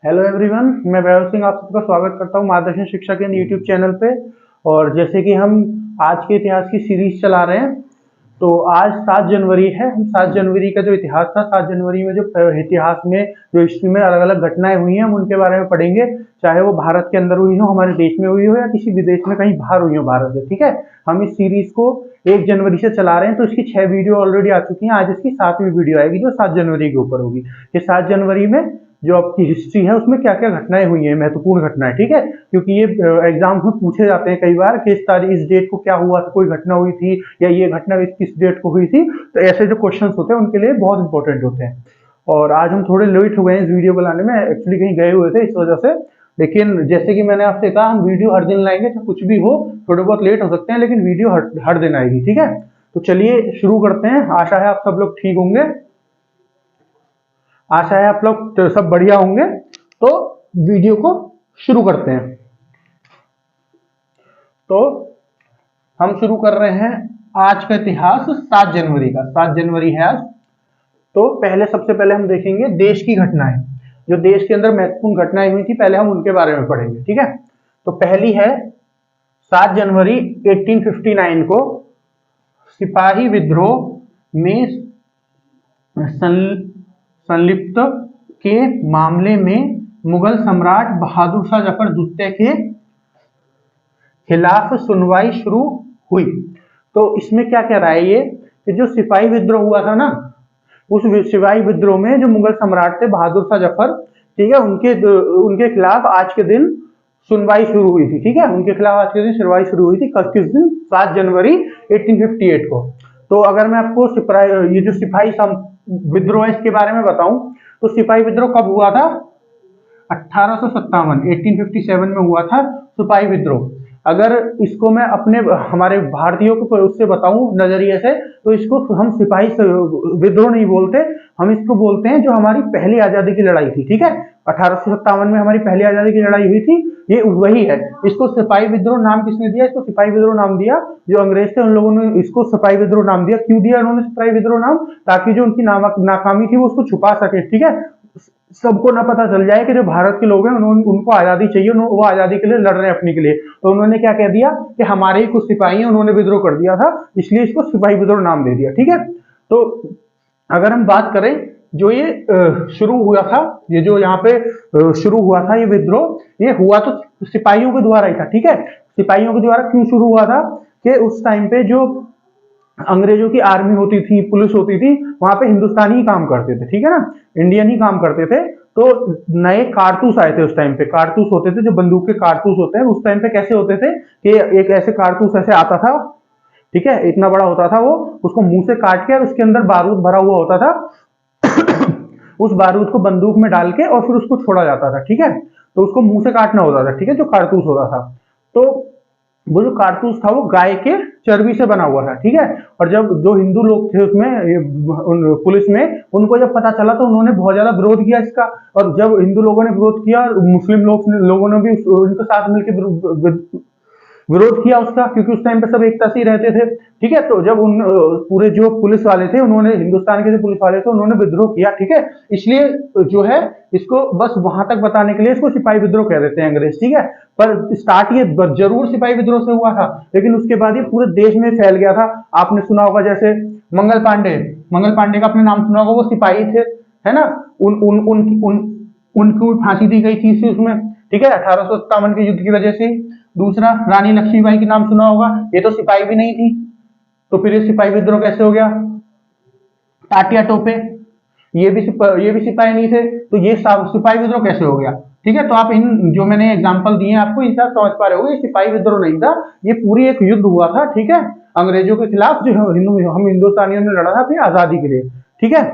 Hello everyone, मैं वैभव सिंह आप सबका स्वागत करता हूं मार्गदर्शन शिक्षा के यूट्यूब चैनल पे। और जैसे कि हम आज के इतिहास की सीरीज चला रहे हैं, तो आज 7 जनवरी है। हम 7 जनवरी का जो इतिहास था, 7 जनवरी में जो इतिहास में जो हिस्ट्री में अलग अलग घटनाएं हुई हैं, हम उनके बारे में पढ़ेंगे। चाहे वो भारत के अंदर हुई हो, हमारे देश में हुई हो, या किसी विदेश में कहीं बाहर हुई हो भारत से। ठीक है, हम इस सीरीज को 1 जनवरी से चला रहे हैं, तो इसकी 6 वीडियो ऑलरेडी आ चुकी हैं। आज इसकी 7वीं वीडियो आएगी जो 7 जनवरी के ऊपर होगी। ये 7 जनवरी में जो आपकी हिस्ट्री है उसमें क्या क्या घटनाएं हुई हैं, महत्वपूर्ण घटनाएं। ठीक है, क्योंकि ये एग्जाम में पूछे जाते हैं कई बार कि इस डेट को क्या हुआ था, कोई घटना हुई थी, या ये घटना किस डेट को हुई थी। तो ऐसे जो क्वेश्चंस होते हैं उनके लिए बहुत इंपॉर्टेंट होते हैं। और आज हम थोड़े लेट हो गए इस वीडियो बनाने में, एक्चुअली कहीं गए हुए थे इस वजह से। लेकिन जैसे कि मैंने आपसे कहा, हम वीडियो हर दिन लाएंगे, तो कुछ भी हो थोड़े बहुत लेट हो सकते हैं, लेकिन वीडियो हर दिन आएगी। ठीक है, तो चलिए शुरू करते हैं। आशा है आप सब लोग ठीक होंगे, आशा है आप लोग सब बढ़िया होंगे। तो वीडियो को शुरू करते हैं। तो हम शुरू कर रहे हैं आज का इतिहास 7 जनवरी का। 7 जनवरी है आज। तो सबसे पहले हम देखेंगे देश की घटनाएं, जो देश के अंदर महत्वपूर्ण घटनाएं हुई थी, पहले हम उनके बारे में पढ़ेंगे। ठीक है, तो पहली है 7 जनवरी 1859 को सिपाही विद्रोह में संलिप्त के मामले में मुगल सम्राट बहादुर शाह जफर द्वितीय के खिलाफ सुनवाई शुरू हुई। तो इसमें क्या कह रहा है ये कि जो सिपाही विद्रोह हुआ था ना, उस सिपाही विद्रोह में जो मुगल सम्राट थे बहादुर शाह जफर, ठीक है, उनके खिलाफ आज के दिन सुनवाई शुरू हुई थी। ठीक है, उनके खिलाफ आज के दिन सुनवाई शुरू हुई थी। किस दिन? 7 जनवरी 1858 को। तो अगर मैं आपको ये जो सिपाही विद्रोह है इसके बारे में बताऊं, तो सिपाही विद्रोह कब हुआ था? 1857 में हुआ था सिपाही विद्रोह। अगर इसको मैं अपने हमारे भारतीयों को उससे बताऊं नजरिए से, तो इसको हम सिपाही विद्रोह नहीं बोलते, हम इसको बोलते हैं जो हमारी पहली आजादी की लड़ाई थी। ठीक है, 1857 में हमारी पहली आजादी की लड़ाई हुई थी, ये वही है। इसको सिपाही विद्रोह नाम किसने दिया? इसको सिपाही विद्रोह नाम दिया जो अंग्रेज थे, उन लोगों ने इसको सिपाही विद्रोह नाम दिया। क्यों दिया उन्होंने सिपाही विद्रोह नाम? ताकि जो उनकी नाकामी थी वो उसको छुपा सके। ठीक है, सबको ना पता चल जाए कि जो भारत के लोग हैं उनको आजादी चाहिए, वो आजादी के लिए लड़ रहे हैं अपने के लिए। तो उन्होंने क्या कह दिया कि हमारे ही कुछ सिपाही हैं, उन्होंने विद्रोह कर दिया था, इसलिए इसको सिपाही विद्रोह नाम दे दिया। ठीक है, तो अगर हम बात करें जो ये शुरू हुआ था, ये जो यहाँ पे शुरू हुआ था ये विद्रोह, ये हुआ तो सिपाहियों के द्वारा ही था। ठीक है, सिपाहियों के द्वारा क्यों शुरू हुआ था कि उस टाइम पे जो अंग्रेजों की आर्मी होती थी, पुलिस होती थी, वहां पे हिंदुस्तानी ही काम करते थे। ठीक है ना, इंडियन ही काम करते थे। तो नए कारतूस आए थे उस टाइम पे। कारतूस होते थे जो बंदूक के कारतूस होते हैं, उस टाइम पे कैसे होते थे कि एक ऐसे कारतूस ऐसे आता था, ठीक है, इतना बड़ा होता था वो, उसको मुंह से काट के और उसके अंदर बारूद भरा हुआ होता था उस बारूद को बंदूक में डाल के और फिर उसको छोड़ा जाता था। ठीक है, तो उसको मुंह से काटना होता था। ठीक है, जो कारतूस होता था, तो वो जो कारतूस था वो गाय के चर्बी से बना हुआ था। ठीक है, और जब जो हिंदू लोग थे उसमें पुलिस में, उनको जब पता चला तो उन्होंने बहुत ज्यादा विरोध किया इसका। और जब हिंदू लोगों ने विरोध किया, मुस्लिम लोगों ने भी उनके साथ मिलकर विरोध किया उसका, क्योंकि उस टाइम पे सब एकता से ही रहते थे। ठीक है, तो जब उन पूरे जो पुलिस वाले थे, उन्होंने हिंदुस्तान के जो पुलिस वाले थे उन्होंने विद्रोह किया। ठीक है, इसलिए जो है इसको बस वहां तक बताने के लिए इसको सिपाही विद्रोह कह देते हैं अंग्रेज। ठीक है, पर स्टार्ट ये जरूर सिपाही विद्रोह से हुआ था, लेकिन उसके बाद ये पूरे देश में फैल गया था। आपने सुना होगा जैसे मंगल पांडे का आपने नाम सुना होगा, वो सिपाही थे, है ना। उनको फांसी दी गई थी उसमें। ठीक है, 1857 के युद्ध की वजह से। दूसरा, रानी लक्ष्मीबाई की नाम सुना होगा, ये तो सिपाही भी नहीं थी, तो फिर ये सिपाही विद्रोह कैसे हो गया? तात्या टोपे, ये भी सिपाही नहीं थे, तो ये सिपाही विद्रोह कैसे हो गया? ठीक है, तो आप इन जो मैंने एग्जांपल दिए आपको, इनसे आप समझ पा रहे हो, ये सिपाही विद्रोह नहीं था, ये पूरी एक युद्ध हुआ था। ठीक है, अंग्रेजों के खिलाफ जो हम हिंदुस्तानियों ने लड़ा था अपनी आजादी के लिए। ठीक है,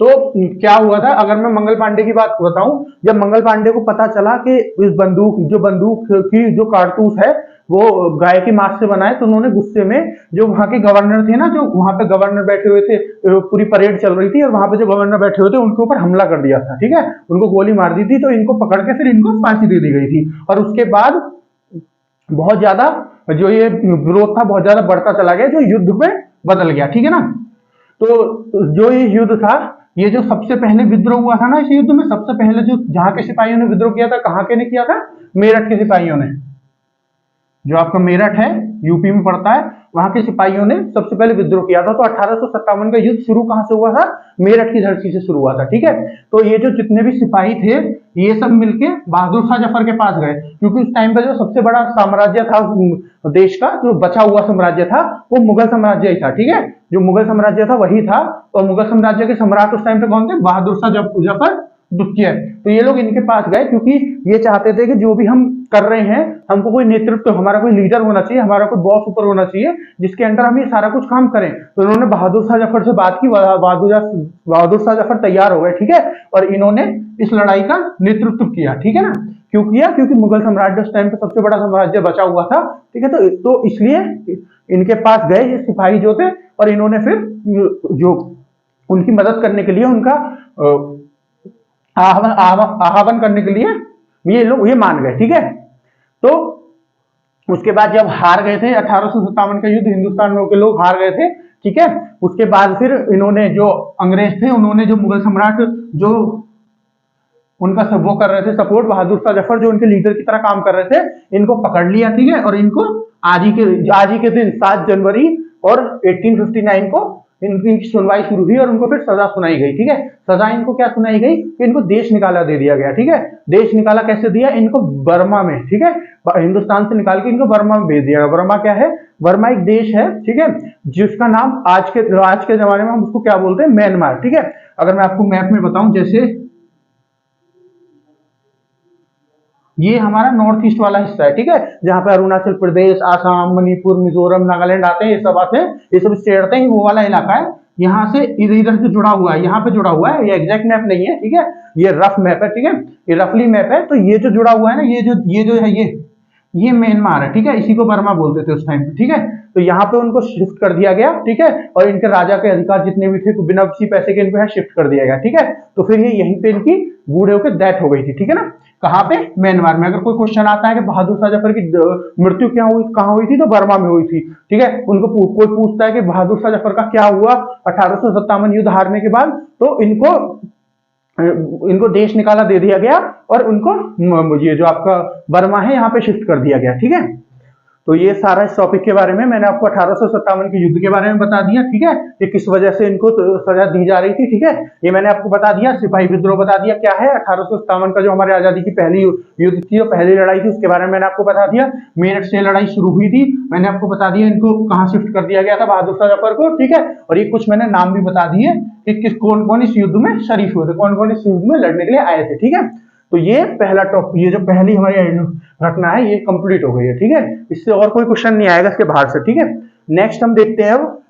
तो क्या हुआ था, अगर मैं मंगल पांडे की बात बताऊं, जब मंगल पांडे को पता चला कि इस बंदूक की जो कारतूस है वो गाय की मांस से बना है, तो उन्होंने गुस्से में जो वहां के गवर्नर थे ना, जो वहां पे गवर्नर बैठे हुए थे, पूरी परेड चल रही थी और वहां पे जो गवर्नर बैठे हुए थे उनके ऊपर हमला कर दिया था। ठीक है, उनको गोली मार दी थी, तो इनको पकड़ के फिर इनको फांसी दे दी गई थी। और उसके बाद बहुत ज्यादा जो ये विरोध था बहुत ज्यादा बढ़ता चला गया, जो युद्ध में बदल गया। ठीक है ना, तो जो ये युद्ध था ये जो सबसे पहले विद्रोह हुआ था ना इस युद्ध में, सबसे पहले जो जहां के सिपाहियों ने विद्रोह किया था, कहाँ के ने किया था? मेरठ के सिपाहियों ने। जो आपका मेरठ है, यूपी में पड़ता है, वहां के सिपाहियों ने सबसे पहले विद्रोह किया था। तो 1857 का युद्ध शुरू कहां से हुआ था? मेरठ की धरती से शुरू हुआ था। ठीक है, तो ये जो जितने भी सिपाही थे, ये सब मिलके बहादुर शाह जफर के पास गए, क्योंकि उस टाइम पर जो सबसे बड़ा साम्राज्य था देश का, जो बचा हुआ साम्राज्य था, वो मुगल साम्राज्य ही था। ठीक है, जो मुगल साम्राज्य था वही था, और मुगल साम्राज्य के सम्राट उस टाइम पे कौन थे? बहादुर शाह जफर द्वितीय। तो ये लोग इनके पास गए, क्योंकि ये चाहते थे कि जो भी हम कर रहे हैं, हमको कोई नेतृत्व, हमारा कोई लीडर होना चाहिए, हमारा कोई बॉस ऊपर होना चाहिए, जिसके अंडर हम ये सारा कुछ काम करें। तो इन्होंने बहादुर शाह जफर से बात की, बहादुर शाह जफर तैयार हो गए। ठीक है, और इन्होंने इस लड़ाई का नेतृत्व किया। ठीक है ना, क्यों किया? क्योंकि मुगल साम्राज्य उस टाइम पे सबसे बड़ा साम्राज्य बचा हुआ था। ठीक है, तो इसलिए इनके पास गए ये सिपाही जो थे, और इन्होंने फिर जो उनकी मदद करने के लिए, उनका आह्वान करने के लिए ये लोग ये मान गए। ठीक है, तो उसके बाद जब हार गए थे 1857 का युद्ध, हिंदुस्तान के लोग हार गए थे। ठीक है, उसके बाद फिर इन्होंने, जो अंग्रेज थे, उन्होंने जो मुगल सम्राट जो उनका सब वो कर रहे थे सपोर्ट, बहादुर शाह जफर जो उनके लीडर की तरह काम कर रहे थे, इनको पकड़ लिया। ठीक है, और इनको आज ही के दिन 7 जनवरी और 1859 को इनकी सुनवाई शुरू हुई, और उनको फिर सजा सुनाई गई। ठीक है, सजा इनको क्या सुनाई गई कि इनको देश निकाला दे दिया गया। ठीक है, देश निकाला कैसे दिया? इनको बर्मा में, ठीक है, हिंदुस्तान से निकाल के इनको बर्मा में भेज दिया गया। बर्मा क्या है? बर्मा एक देश है, ठीक है, जिसका नाम आज के जमाने में हम उसको क्या बोलते हैं? म्यांमार। ठीक है, अगर मैं आपको मैप में बताऊं, जैसे ये हमारा नॉर्थ ईस्ट वाला हिस्सा है। ठीक है, जहां पे अरुणाचल प्रदेश, आसाम, मणिपुर, मिजोरम, नागालैंड आते हैं, ये सब आते हैं, ये सब स्टेट आते हैं, वो वाला इलाका है। यहाँ से इधर इधर से जुड़ा हुआ है, यहाँ पे जुड़ा हुआ है। ये एग्जैक्ट मैप नहीं है, ठीक है, ये रफ मैप है। ठीक है, ये रफली मैप है। तो ये जो जुड़ा हुआ है ना, ये जो है, ये म्यांमार है। ठीक है, इसी को बर्मा बोलते थे उस टाइम पे। ठीक है, तो यहाँ पे उनको शिफ्ट कर दिया गया। ठीक है, और इनके राजा के अधिकार जितने भी थे, तो बिना किसी पैसे के इनको यहाँ शिफ्ट कर दिया गया। ठीक है, तो फिर ये यहीं पे इनकी बूढ़े होकर डेथ हो गई थी। ठीक है ना, कहाँ पे? म्यांमार में। अगर कोई क्वेश्चन आता है कि बहादुर शाह जफर की मृत्यु क्या हुई, कहाँ हुई थी, तो बर्मा में हुई थी। ठीक है, उनको कोई पूछता है कि बहादुर शाह जफर का क्या हुआ 1857 युद्ध हारने के बाद, तो इनको देश निकाला दे दिया गया, और उनको ये जो आपका बर्मा है यहाँ पे शिफ्ट कर दिया गया। ठीक है, तो ये सारा इस टॉपिक के बारे में मैंने आपको 1857 के युद्ध के बारे में बता दिया। ठीक है, कि किस वजह से इनको सजा दी जा रही थी। ठीक है, ये मैंने आपको बता दिया। सिपाही विद्रोह बता दिया क्या है। 1857 का जो हमारे आजादी की पहली युद्ध थी, जो पहली लड़ाई थी, उसके बारे में मैंने आपको बता दिया। मेरठ से लड़ाई शुरू हुई थी, मैंने आपको बता दिया इनको कहाँ शिफ्ट कर दिया गया था, बहादुर शाह जफर को। ठीक है, और ये कुछ मैंने नाम भी बता दिए कि कौन कौन इस युद्ध में शरीक हुए थे, कौन कौन इस युद्ध में लड़ने के लिए आए थे। ठीक है, तो ये पहला टॉपिक, ये जो पहली हमारी घटना है, ये कंप्लीट हो गई है। ठीक है, इससे और कोई क्वेश्चन नहीं आएगा इसके बाहर से। ठीक है, नेक्स्ट हम देखते हैं अब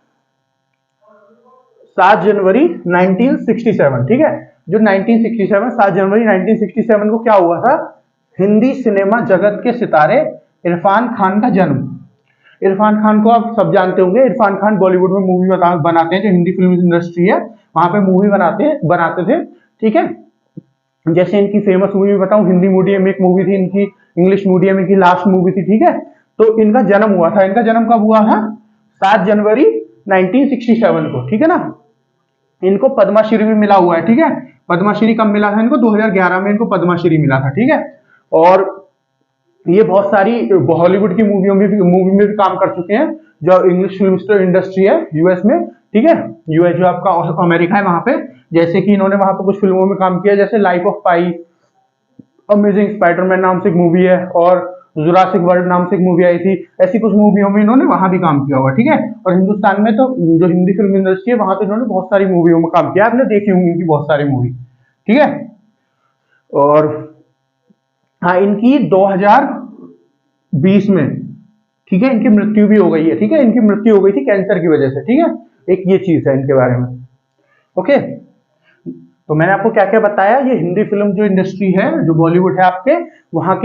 7 जनवरी 1967। ठीक है, जो 1967, 7 जनवरी 1967 को क्या हुआ था? हिंदी सिनेमा जगत के सितारे इरफान खान का जन्म। इरफान खान को आप सब जानते होंगे। इरफान खान बॉलीवुड में मूवी बनाते हैं, जो हिंदी फिल्म इंडस्ट्री है, वहां पे मूवी बनाते थे। ठीक है, जैसे इनकी फेमस मूवी बताऊं, हिंदी मीडियम में एक मूवी थी इनकी, इंग्लिश मीडियम में की लास्ट मूवी थी। ठीक है, तो इनका जन्म हुआ था, इनका जन्म कब हुआ था? 7 जनवरी 1967 को। ठीक है ना, इनको पद्मश्री भी मिला हुआ है। ठीक है, पद्मश्री कब मिला था इनको? 2011 में इनको पद्मश्री मिला था। ठीक है, और ये बहुत सारी हॉलीवुड की मूवी में भी काम कर चुके हैं, जो इंग्लिश फिल्म इंडस्ट्री है यूएस में। ठीक है, यूएस जो आपका अमेरिका है, वहां पे जैसे कि इन्होंने वहां पर कुछ फिल्मों में काम किया, जैसे life of pi, amazing Spiderman नाम से एक मूवी है, और जुरासिक वर्ल्ड नाम से एक मूवी आई थी। ऐसी कुछ मूवियों में इन्होंने वहां भी काम किया हुआ। ठीक है, और हिंदुस्तान में तो जो हिंदी फिल्म इंडस्ट्री है, वहां तो इन्होंने बहुत सारी मूवियों में काम किया, आपने देखी होंगी इनकी बहुत सारी मूवी। ठीक है, और हाँ, इनकी 2020 में, ठीक है, इनकी मृत्यु भी हो गई है। ठीक है, इनकी मृत्यु हो गई थी कैंसर की वजह से। ठीक है, एक ये चीज है इनके बारे में। ओके, तो मैंने आपको क्या क्या बताया। ये हिंदी फिल्म जो इंडस्ट्री है, जो बॉलीवुड है आपके, वहां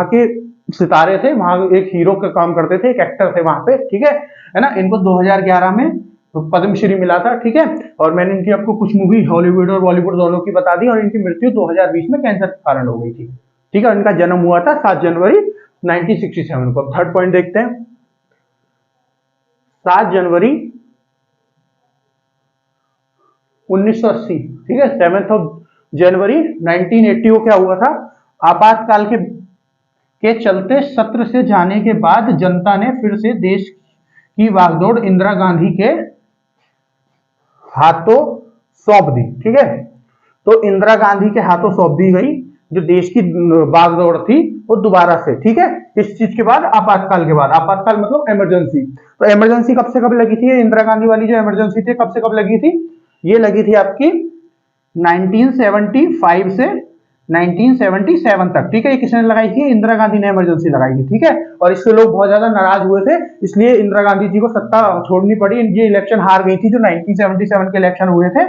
के सितारे थे, वहां एक हीरो का काम करते थे, एक एक्टर थे वहां पे। ठीक है ना, इनको 2011 में पद्मश्री मिला था। ठीक है, और मैंने इनकी आपको कुछ मूवी हॉलीवुड और बॉलीवुड दोनों की बता दी, और इनकी मृत्यु 2020 में कैंसर के कारण हो गई थी। ठीक है, इनका जन्म हुआ था 7 जनवरी 1967 को। थर्ड पॉइंट देखते हैं, 7 जनवरी 1980, ठीक है, 7 जनवरी 1980 को क्या हुआ था, आपातकाल के चलते सत्र से जाने के बाद जनता ने फिर से देश की बागडोर इंदिरा गांधी के हाथों सौंप दी, ठीक है। तो इंदिरा गांधी के हाथों सौंप दी गई जो देश की बागडोर थी वो दोबारा से, ठीक है। इस चीज के बाद आपातकाल के बाद, आपातकाल मतलब इमरजेंसी। तो इमरजेंसी कब से कब लगी थी, इंदिरा गांधी वाली जो इमरजेंसी थी कब से कब लगी थी, ये लगी थी आपकी 1975 से 1977 तक, ठीक है। ये किसने लगाई थी, इंदिरा गांधी ने इमरजेंसी लगाई थी, ठीक है। और इससे लोग बहुत ज्यादा नाराज हुए थे, इसलिए इंदिरा गांधी जी को सत्ता छोड़नी पड़ी। ये इलेक्शन हार गई थी, जो 1977 के इलेक्शन हुए थे,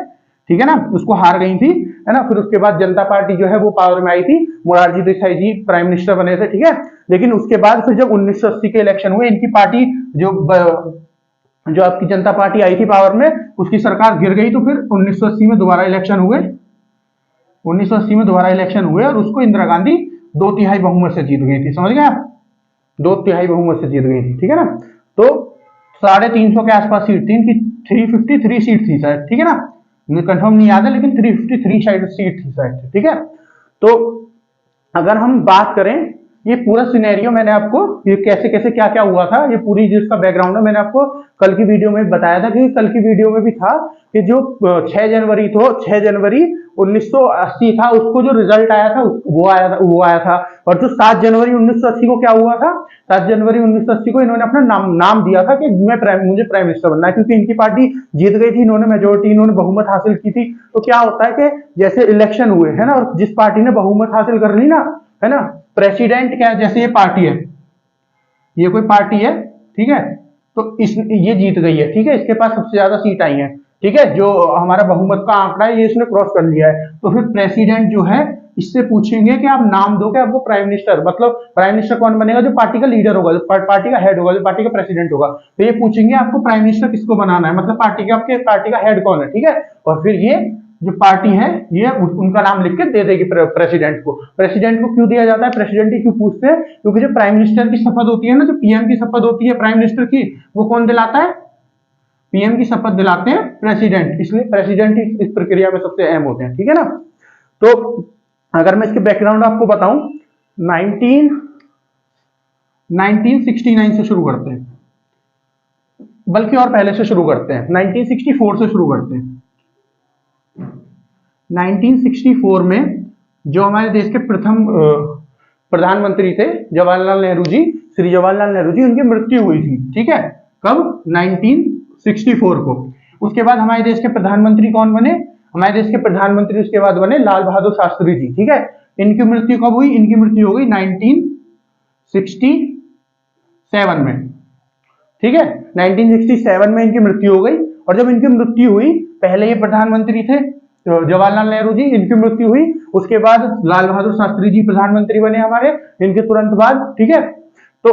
ठीक है ना, उसको हार गई थी, है ना। फिर उसके बाद जनता पार्टी जो है वो पावर में आई थी, मोरारजी देसाई जी प्राइम मिनिस्टर बने थे, ठीक है। लेकिन उसके बाद फिर जब 1980 के इलेक्शन हुए, इनकी पार्टी जो आपकी जनता पार्टी आई थी पावर में, उसकी सरकार गिर गई। तो फिर 1980 में दोबारा इलेक्शन हुए, 1980 में दोबारा इलेक्शन हुए और उसको इंदिरा गांधी 2/3 बहुमत से जीत गई थी, समझ गए आप, 2/3 बहुमत से जीत गई थी, ठीक है ना। तो 350 के आसपास सीट थी इनकी, 353 सीट थी शायद, ठीक है ना, मुझे कंफर्म नहीं याद है, लेकिन 353 शायद सीट थी शायद, ठीक है। तो अगर हम बात करें, ये पूरा सिनेरियो मैंने आपको, ये कैसे कैसे क्या क्या हुआ था, ये पूरी जिसका बैकग्राउंड है मैंने आपको कल की वीडियो में बताया था, क्योंकि कल की वीडियो में भी था कि जो 6 जनवरी 1980 था, उसको जो रिजल्ट आया था वो आया था। और जो 7 जनवरी 1980 को क्या हुआ था, 7 जनवरी 1980 को इन्होंने अपना नाम दिया था कि मुझे प्राइम मिनिस्टर बनना है, क्योंकि इनकी पार्टी जीत गई थी, इन्होंने मेजोरिटी, इन्होंने बहुमत हासिल की थी। तो क्या होता है कि जैसे इलेक्शन हुए, है ना, और जिस पार्टी ने बहुमत हासिल कर ली ना, है ना, प्रेसिडेंट क्या है, जैसे ये पार्टी है, ये कोई पार्टी है, ठीक है, तो ये जीत गई है, ठीक है, इसके पास सबसे ज्यादा सीट आई है, ठीक है, जो हमारा बहुमत का आंकड़ा है ये इसने क्रॉस कर लिया है। तो फिर प्रेसिडेंट जो है इससे पूछेंगे कि आप नाम दो कि आपको प्राइम मिनिस्टर, मतलब प्राइम मिनिस्टर कौन बनेगा, जो पार्टी का लीडर होगा, जो पार्टी का हेड होगा, जो पार्टी का प्रेसिडेंट होगा। तो ये पूछेंगे आपको प्राइम मिनिस्टर किसको बनाना है, मतलब आपके पार्टी का हेड कौन है, ठीक है। और फिर ये जो पार्टी है ये उनका नाम लिख के दे देगी प्रेसिडेंट को। प्रेसिडेंट को क्यों दिया जाता है, प्रेसिडेंट ही क्यों पूछते हैं, क्योंकि जो प्राइम मिनिस्टर की शपथ होती है ना, जो पीएम की शपथ होती है प्राइम मिनिस्टर की, वो कौन दिलाता है, पीएम की शपथ दिलाते हैं प्रेसिडेंट, इसलिए प्रेसिडेंट इस प्रक्रिया में सबसे अहम होते हैं, ठीक है ना। तो अगर मैं इसके बैकग्राउंड आपको बताऊं, 1969 से शुरू करते हैं, बल्कि और पहले से शुरू करते हैं, 1964 से शुरू करते हैं। 1964 में जो हमारे देश के प्रथम प्रधानमंत्री थे जवाहरलाल नेहरू जी, श्री जवाहरलाल नेहरू जी, उनकी मृत्यु हुई थी, ठीक है, कब, 1964 को। उसके बाद हमारे देश के प्रधानमंत्री कौन बने, हमारे देश के प्रधानमंत्री उसके बाद बने लाल बहादुर शास्त्री जी, ठीक है। इनकी मृत्यु कब हुई, इनकी मृत्यु हो गई 1967 में, ठीक है, 1967 में इनकी मृत्यु हो गई। और जब इनकी मृत्यु हुई, पहले ये प्रधानमंत्री थे जवाहरलाल नेहरू जी, इनकी मृत्यु हुई, उसके बाद लाल बहादुर शास्त्री जी प्रधानमंत्री बने हमारे, इनके तुरंत बाद, ठीक है। तो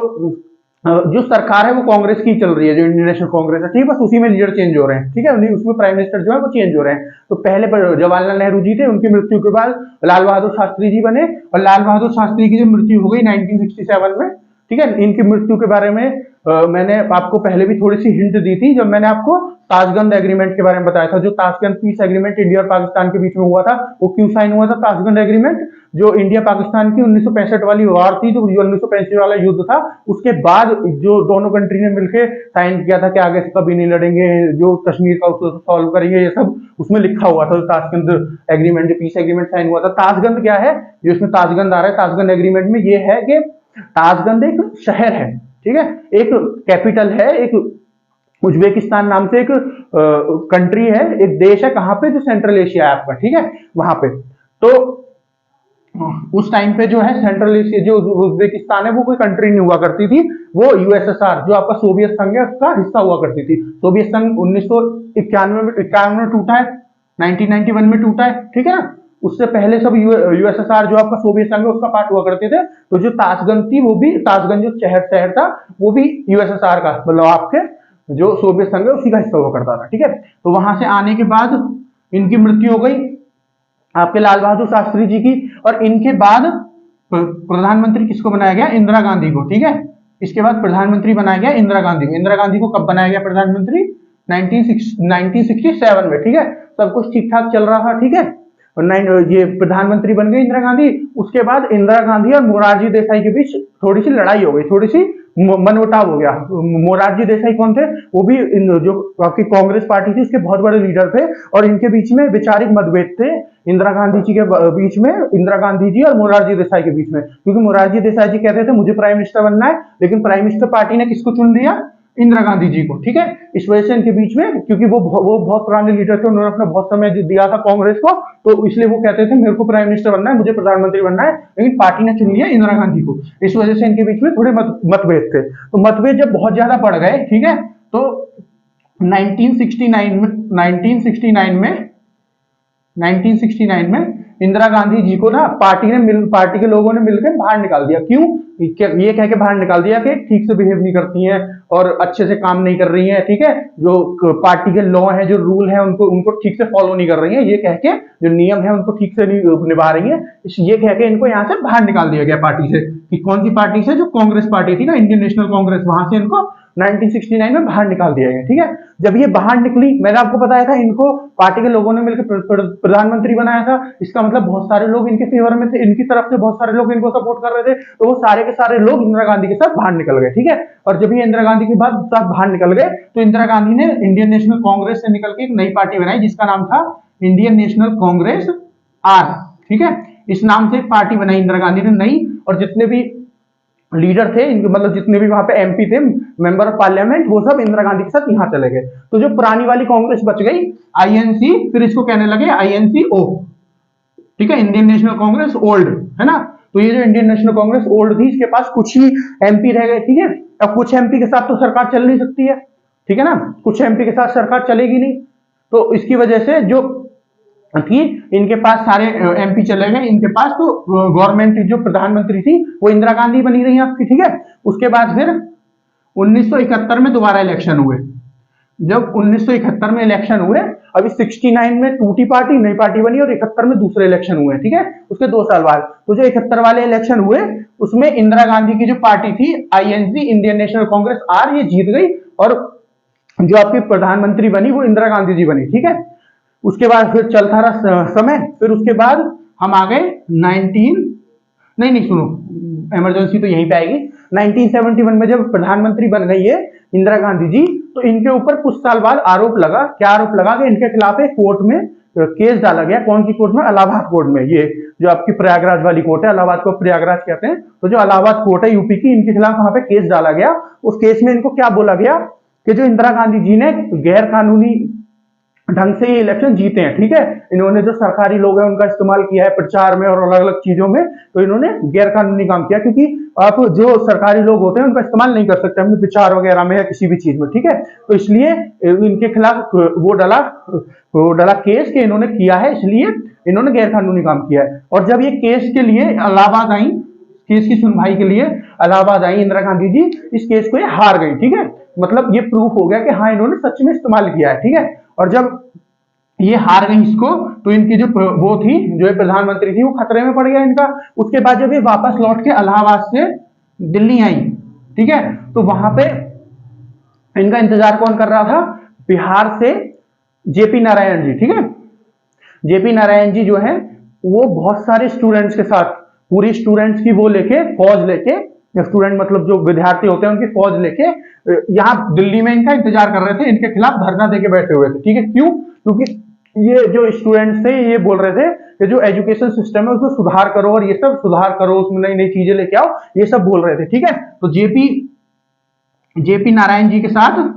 जो सरकार है वो कांग्रेस की चल रही है, जो इंडियन नेशनल कांग्रेस है, ठीक है, बस उसी में लीडर चेंज हो रहे हैं, ठीक है, उसमें प्राइम मिनिस्टर जो है वो चेंज हो रहे हैं। तो पहले जवाहरलाल नेहरू जी थे, उनकी मृत्यु के बाद लाल बहादुर शास्त्री जी बने, और लाल बहादुर शास्त्री की जो मृत्यु हो गई 1967 में, ठीक है। इनकी मृत्यु के बारे में मैंने आपको पहले भी थोड़ी सी हिंट दी थी, जब मैंने आपको ताशगंद एग्रीमेंट के बारे में बताया था, जो ताशगंद पीस एग्रीमेंट इंडिया और पाकिस्तान के बीच में हुआ था, वो क्यों साइन हुआ था ताशगंद एग्रीमेंट, जो इंडिया पाकिस्तान की 1965 वाली वॉर थी, जो 1965 वाला युद्ध था, उसके बाद जो दोनों कंट्री ने मिलकर साइन किया था कि आगे से कभी नहीं लड़ेंगे, जो कश्मीर का उसको सॉल्व करेंगे, ये सब उसमें लिखा हुआ था। ताशगंद एग्रीमेंट, जो पीस एग्रीमेंट साइन हुआ था। ताशगंद क्या है, जो इसमें ताशगंद आ रहा है ताशगंद एग्रीमेंट में, ये है कि ताशगंद एक शहर है, ठीक है, एक कैपिटल है, एक उज्बेकिस्तान नाम से एक कंट्री है, एक देश है, कहां पे, जो सेंट्रल एशिया है आपका, ठीक है, वहां पे। तो उस टाइम पे जो है सेंट्रल एशिया, जो उज्बेकिस्तान है, वो कोई कंट्री नहीं हुआ करती थी, वो यूएसएसआर, जो आपका सोवियत संघ है, उसका हिस्सा हुआ करती थी। सोवियत संघ 1991 में टूटा है, 1991 में टूटा है, ठीक है ना। उससे पहले सब यूएसएसआर, जो आपका सोवियत संघ है, उसका पार्ट हुआ करते थे। तो जो ताशगंज थी, वो भी, ताशगंज जो शहर था, वो भी यूएसएसआर का, मतलब आपके जो सोवियत संघ है उसी का हिस्सा हुआ करता था, ठीक है। तो वहां से आने के बाद इनकी मृत्यु हो गई आपके लाल बहादुर शास्त्री जी की, और इनके बाद प्रधानमंत्री किसको बनाया गया, इंदिरा गांधी को, ठीक है। इसके बाद प्रधानमंत्री बनाया गया इंदिरा गांधी को। इंदिरा गांधी को कब बनाया गया प्रधानमंत्री, 1967 में, ठीक है। सब कुछ ठीक ठाक चल रहा था, ठीक है। और ये प्रधानमंत्री बन गई इंदिरा गांधी। उसके बाद इंदिरा गांधी और मोरारजी देसाई के बीच थोड़ी सी लड़ाई हो गई, थोड़ी सी मनमुटाव हो गया। मोरारजी देसाई कौन थे? वो भी जो आपकी कांग्रेस पार्टी थी इसके बहुत बड़े लीडर थे, और इनके बीच में वैचारिक मतभेद थे इंदिरा गांधी जी के बीच में, इंदिरा गांधी जी और मोरारजी देसाई के बीच में। क्योंकि मोरारजी देसाई जी कहते थे मुझे प्राइम मिनिस्टर बनना है, लेकिन प्राइम मिनिस्टर पार्टी ने किसको चुन लिया? इंदिरा गांधी जी को, ठीक है। इस वजह से इनके बीच में, क्योंकि वो बहुत पुराने लीडर थे, उन्होंने अपना बहुत समय दिया था कांग्रेस को, तो इसलिए वो कहते थे मेरे को प्राइम मिनिस्टर बनना है, मुझे प्रधानमंत्री बनना है, लेकिन पार्टी ने चुन लिया इंदिरा गांधी को। इस वजह से इनके बीच में थोड़े मतभेद थे। तो मतभेद जब बहुत ज्यादा बढ़ गए, ठीक है, तो 1969 में इंदिरा गांधी जी को ना पार्टी के लोगों ने मिलकर बाहर निकाल दिया। क्यों? ये कह के बाहर निकाल दिया कि ठीक से बिहेव नहीं करती हैं और अच्छे से काम नहीं कर रही हैं, ठीक है, जो पार्टी के लॉ है, जो रूल है, उनको ठीक से फॉलो नहीं कर रही हैं, ये कह के जो नियम है उनको ठीक से नहीं निभा रही हैं, ये कह के इनको यहाँ से बाहर निकाल दिया गया पार्टी से। कि कौन सी पार्टी से? जो कांग्रेस पार्टी थी ना, इंडियन नेशनल कांग्रेस, वहां से इनको 1969 में बाहर निकाल दिया गया, ठीक है। जब ये बाहर निकली, मैंने आपको बताया था इनको पार्टी के लोगों ने मिलकर प्रधानमंत्री बनाया था, इसका मतलब बहुत सारे लोग इनके फेवर में थे, इनकी तरफ से बहुत सारे लोग इनको सपोर्ट कर रहे थे, तो वो सारे के सारे लोग इंदिरा गांधी के साथ बाहर निकल गए, ठीक है। और जब ये इंदिरा गांधी के बाद साथ बाहर निकल गए, तो इंदिरा गांधी ने इंडियन नेशनल कांग्रेस से निकल के एक नई पार्टी बनाई जिसका नाम था इंडियन नेशनल कांग्रेस आर, ठीक है। इस नाम से एक पार्टी बनाई इंदिरा गांधी ने नई, और जितने भी लीडर थे इनके, मतलब जितने भी वहां पे एमपी थे, मेंबर ऑफ पार्लियामेंट, वो सब इंदिरा गांधी के साथ यहाँ चले गए। तो जो पुरानी वाली कांग्रेस बच गई आईएनसी, फिर इसको कहने लगे आईएनसीओ, ठीक है, इंडियन नेशनल कांग्रेस ओल्ड, है ना। तो ये जो इंडियन नेशनल कांग्रेस ओल्ड थी, इसके पास कुछ ही एमपी रह गए, ठीक है। अब कुछ एमपी के साथ तो सरकार चल नहीं सकती है, ठीक है ना, कुछ एमपी के साथ सरकार चलेगी नहीं, तो इसकी वजह से जो थी इनके पास सारे एमपी चले गए इनके पास, तो गवर्नमेंट जो प्रधानमंत्री थी वो इंदिरा गांधी बनी रही आपकी, ठीक है। उसके बाद फिर 1971 में दोबारा इलेक्शन हुए। जब 1971 में इलेक्शन हुए, अभी 69 में टूटी पार्टी, नई पार्टी बनी, और 71 में दूसरे इलेक्शन हुए, ठीक है, उसके 2 साल बाद। तो जो 71 वाले इलेक्शन हुए उसमें इंदिरा गांधी की जो पार्टी थी INC, Indian National Congress R, ये जीत गई, और जो आपकी प्रधानमंत्री बनी वो इंदिरा गांधी जी बनी, ठीक है। उसके बाद फिर चलता रहा समय, फिर उसके बाद हम आ गए 19 नहीं सुनो, इमरजेंसी तो यहीं पे आएगी। 1971 में जब प्रधानमंत्री बन गई है इंदिरा गांधी जी, तो इनके ऊपर कुछ साल बाद आरोप लगा, क्या आरोप लगा कि इनके खिलाफ एक कोर्ट में केस डाला गया। कौन सी कोर्ट में? इलाहाबाद कोर्ट में। ये जो आपकी प्रयागराज वाली कोर्ट है, इलाहाबाद को प्रयागराज कहते हैं, तो जो इलाहाबाद कोर्ट है यूपी की, इनके खिलाफ वहां पे केस डाला गया। उस केस में इनको क्या बोला गया कि जो इंदिरा गांधी जी ने गैर कानूनी ढंग से ये इलेक्शन जीते हैं, ठीक है, इन्होंने जो सरकारी लोग हैं उनका इस्तेमाल किया है प्रचार में और अलग अलग चीजों में, तो इन्होंने गैर कानूनी काम किया, क्योंकि आप जो सरकारी लोग होते हैं उनका इस्तेमाल नहीं कर सकते अपने प्रचार वगैरह में या किसी भी चीज में, ठीक है। तो इसलिए इनके खिलाफ वो डला केस के इन्होंने किया है, इसलिए इन्होंने गैर कानूनी काम किया है। और जब ये केस के लिए इलाहाबाद आई, केस की सुनवाई के लिए इलाहाबाद आई इंदिरा गांधी जी, इस केस को ये हार गई, ठीक है। मतलब ये प्रूफ हो गया कि हाँ इन्होंने सच में इस्तेमाल किया है, ठीक है। और जब ये हार गई इसको, तो इनकी जो वो थी, जो प्रधानमंत्री थी, वो खतरे में पड़ गया इनका। उसके बाद जब ये वापस लौट के इलाहाबाद से दिल्ली आई, ठीक है, तो वहां पे इनका इंतजार कौन कर रहा था? बिहार से जेपी नारायण जी, ठीक है। जेपी नारायण जी जो है वो बहुत सारे स्टूडेंट्स के साथ, पूरी स्टूडेंट्स की वो लेके, फौज लेके, स्टूडेंट मतलब जो विद्यार्थी होते हैं उनकी फौज लेके यहाँ दिल्ली में इनका इंतजार कर रहे थे, इनके खिलाफ धरना देके बैठे हुए थे, ठीक है। क्यों? क्योंकि ये जो स्टूडेंट्स थे ये बोल रहे थे कि जो एजुकेशन सिस्टम है उसमें सुधार करो, और ये सब सुधार करो, उसमें नई नई चीजें लेके आओ, ये सब बोल रहे थे, ठीक है। तो जेपी नारायण जी के साथ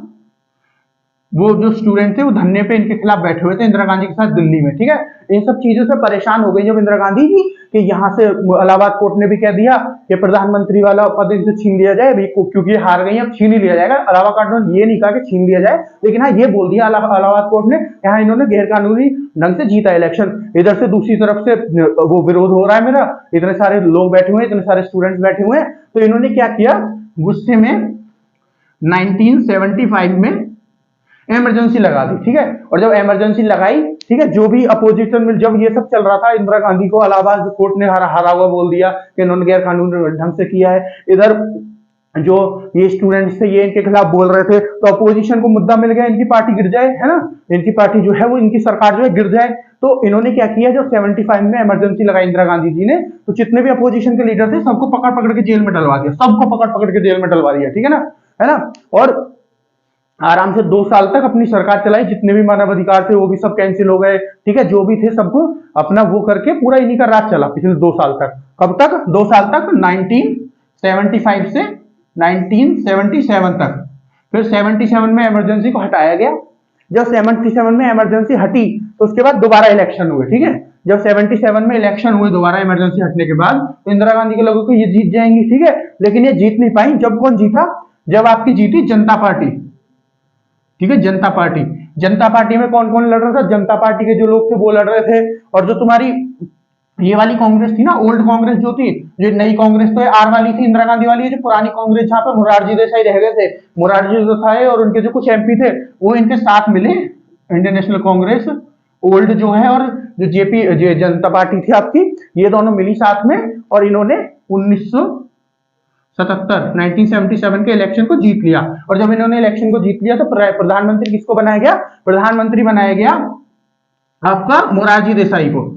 वो जो स्टूडेंट थे वो धरने पे इनके खिलाफ बैठे हुए थे इंदिरा गांधी के साथ दिल्ली में, ठीक है। इन सब चीजों से परेशान हो गई जब इंदिरा गांधी जी कि यहाँ से इलाहाबाद कोर्ट ने भी कह दिया कि प्रधानमंत्री वाला पद इनसे छीन लिया जाए, क्योंकि हार गई, अब छीन ही लिया जाएगा। इलाहाबाद कोर्ट ने ये नहीं कहा कि छीन लिया जाए, लेकिन हाँ ये बोल दिया इलाहाबाद कोर्ट ने, यहाँ इन्होंने गैर कानूनी ढंग से जीता इलेक्शन। इधर से दूसरी तरफ से वो विरोध हो रहा है मेरा, इतने सारे लोग बैठे हुए हैं, इतने सारे स्टूडेंट्स बैठे हुए हैं, तो इन्होंने क्या किया, गुस्से में 1975 में इमरजेंसी लगा दी, ठीक है। और जब इमरजेंसी लगाई, ठीक है, जो भी अपोजिशन में जब ये सब चल रहा था, इंदिरा गांधी को इलाहाबाद कोर्ट ने हारा हुआ बोल दिया कि इन्होंने गैर कानूनी ढंग से किया है। इधर जो ये स्टूडेंट्स थे ये इनके खिलाफ बोल रहे थे, तो अपोजिशन को मुद्दा मिल गया इनकी पार्टी गिर जाए, है ना, इनकी पार्टी जो है वो इनकी सरकार जो है गिर जाए। तो इन्होंने क्या किया, जो 75 में इमरजेंसी लगाई इंदिरा गांधी जी ने, तो जितने भी अपोजिशन के लीडर थे सबको पकड़ पकड़ के जेल में डलवा दिया, सबको पकड़ पकड़ के जेल में डलवा दिया, ठीक है ना। और आराम से 2 साल तक अपनी सरकार चलाई, जितने भी मानव अधिकार थे वो भी सब कैंसिल हो गए, ठीक है, जो भी थे सबको अपना वो करके पूरा इन्हीं का राज चला पिछले 2 साल तक। कब तक? 2 साल तक, 1975 से 1977 तक। फिर 77 में इमरजेंसी को हटाया गया। जब 77 में इमरजेंसी हटी तो उसके बाद दोबारा इलेक्शन हुए, ठीक है। जब 77 में इलेक्शन हुए दोबारा इमरजेंसी हटने के बाद, तो इंदिरा गांधी के लोगों को ये जीत जाएंगी, ठीक है, लेकिन ये जीत नहीं पाई। जब कौन जीता? जब आपकी जीती जनता पार्टी, ठीक है, जनता पार्टी। जनता पार्टी में कौन कौन लड़ रहा था? जनता पार्टी के जो लोग थे वो लड़ रहे थे, और जो तुम्हारी ये वाली कांग्रेस थी ना, ओल्ड कांग्रेस जो थी, जो नई कांग्रेस तो आर वाली थी, इंदिरा गांधी वाली, जो पुरानी कांग्रेस जहां पर मोरारजी देसाई रह गए थे, मोरारजी देसाई और उनके जो कुछ एमपी थे वो इनके साथ मिले, इंडियन नेशनल कांग्रेस ओल्ड जो है, और जो जेपी जनता पार्टी थी आपकी, ये दोनों मिली साथ में, और इन्होंने 1977 के इलेक्शन को जीत लिया। और जब इन्होंने इलेक्शन को जीत लिया तो प्रधानमंत्री किसको बनाया गया? प्रधानमंत्री बनाया गया आपका मोरारजी देसाई को।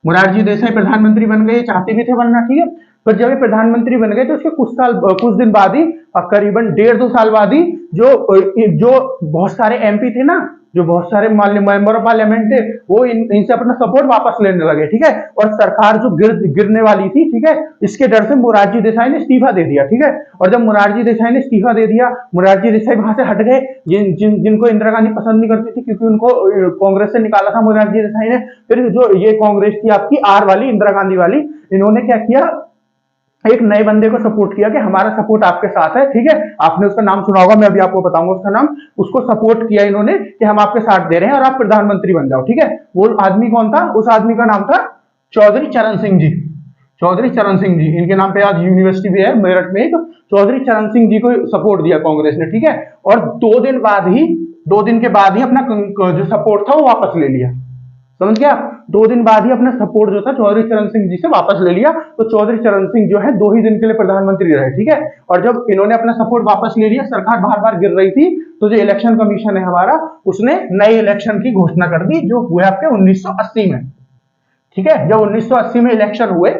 मोरारजी देसाई प्रधानमंत्री बन गए, चाहते भी थे बनना, ठीक है। पर जब ये प्रधानमंत्री बन गए तो उसके कुछ दिन बाद ही, करीबन 1.5-2 साल बाद ही, जो बहुत सारे एमपी थे ना, जो बहुत सारे मेंबर ऑफ पार्लियामेंट थे, वो इनसे अपना सपोर्ट वापस लेने लगे, ठीक है। और सरकार जो गिरने वाली थी, ठीक है, इसके डर से मोरारजी देसाई ने इस्तीफा दे दिया, ठीक है। और जब मोरारजी देसाई ने इस्तीफा दे दिया, मोरारजी देसाई वहां से हट गए, जिनको इंदिरा गांधी पसंद नहीं करती थी, क्योंकि उनको कांग्रेस से निकाला था मोरारजी देसाई ने। फिर जो ये कांग्रेस थी आपकी आर वाली, इंदिरा गांधी वाली, इन्होंने क्या किया, एक नए बंदे को सपोर्ट किया कि हमारा सपोर्ट आपके साथ है, ठीक है। आपने उसका नाम सुना होगा, मैं अभी आपको बताऊंगा उसका नाम। उसको सपोर्ट किया इन्होंने कि हम आपके साथ दे रहे हैं और आप प्रधानमंत्री बन जाओ, ठीक है। वो आदमी कौन था? उस आदमी का नाम था चौधरी चरण सिंह जी। चौधरी चरण सिंह जी, इनके नाम पे आज यूनिवर्सिटी भी है मेरठ में, एक चौधरी चरण सिंह जी को सपोर्ट दिया कांग्रेस ने, ठीक है। और 2 दिन के बाद ही अपना जो सपोर्ट था वो वापस ले लिया, समझ गया। 2 दिन बाद ही अपना सपोर्ट जो था चौधरी चरण सिंह जी से वापस ले लिया। तो चौधरी चरण सिंह जो है 2 ही दिन के लिए प्रधानमंत्री रहे, ठीक है। और जब इन्होंने अपना सपोर्ट वापस ले लिया, सरकार बार बार गिर रही थी, तो जो इलेक्शन कमीशन है हमारा, उसने नए इलेक्शन की घोषणा कर दी, जो हुए आपके 1980 में, ठीक है। जब 1980 में इलेक्शन हुए,